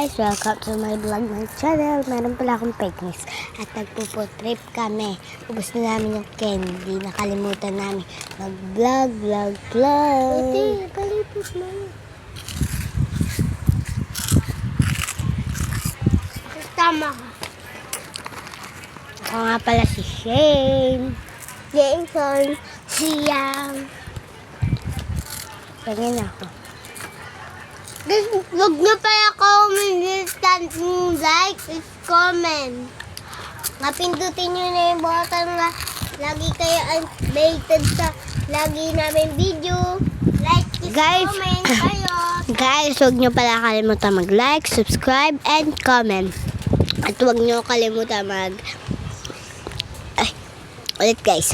guys! Welcome to my vlog, my channel. Meron pala akong fake news. At nagpupo-trip kami. Ubus na namin yung candy. Nakalimutan namin mag-vlog. Ate, palipos mo. Tama ka. Ako nga pala si Shane. Jason. Siyang. Ganyan ako. Guys, huwag nyo pala like, is comment. Mapindutin nyo na yung button na lagi kayo updated sa lagi namin video. Like, is comment kayo. Guys, huwag nyo pala kalimutan mag-like, subscribe, and comment. At huwag nyo kalimutan ulit guys.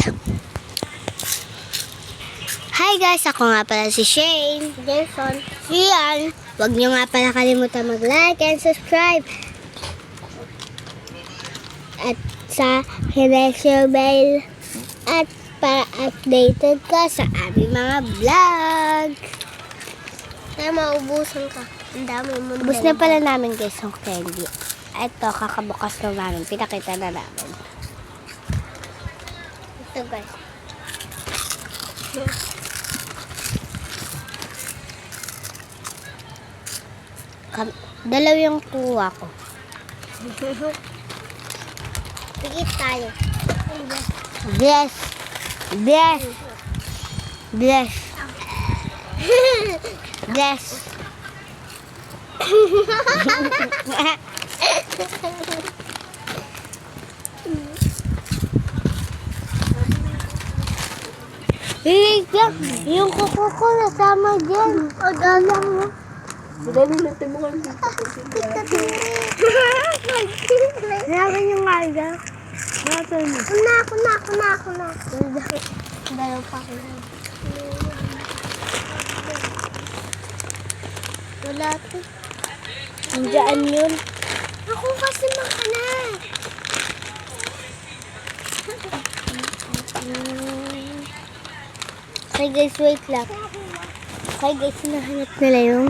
Hi guys, ako nga pala si Shane. Jason. Sian. Huwag nyo nga pala kalimutan mag-like and subscribe. At sa hit bell. At para updated ka sa aming mga vlog. Kaya maubusan ka. Ang dami mo. Ubus na pala namin guys yung candy. Ito, kakabukas na namin. Pinakita na namin. Ito guys. Dalaw yung kuha ko. Sige tayo. Bless. Bless. Bless. Bless. Wait lang. Yung kuko ko nasama dyan. O, dala mo. Dali natin mo kami dito. Namin yung alga. Natin mo. Ako na. Dalaw pa ko. Wala ito. Andiyan yun. Ako kasi makana. Okay guys, wait lang. Okay guys, hinahanap nila yung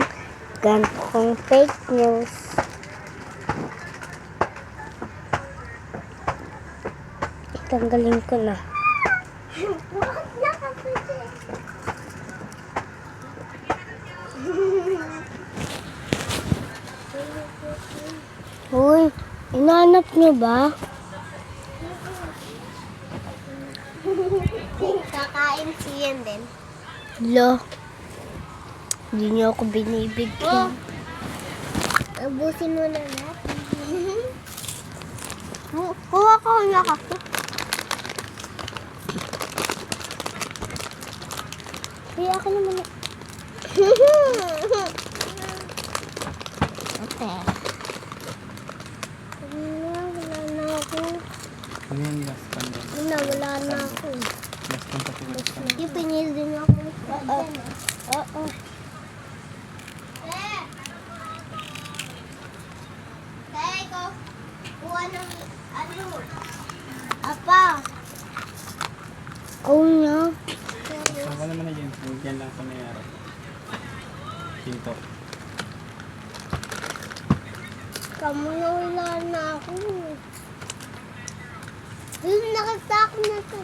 ganito kong fake news. Tanggalin ko na. Uy, inaanap nyo ba? Kakain siyan din. Lo. Hindi niyo ako binibigyan. Abusin mo na natin. Kuha ka na kasi. Kaya ka naman. Ate. Wala na ako. Ano yung last one din? Wala na ako. Last one pati last one. Yung pinis din ako. Oo. Apa? Oh no. Saka naman na dyan. Dyan lang sa mayroon. Pinto. Kamu na wala na ako. Yun, nakita ko na ito.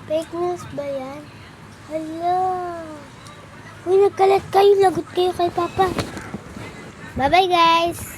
Fake news ba yan? Hala. Uy, nagkalat kayo. Lagot kayo kay Papa. Bye-bye guys.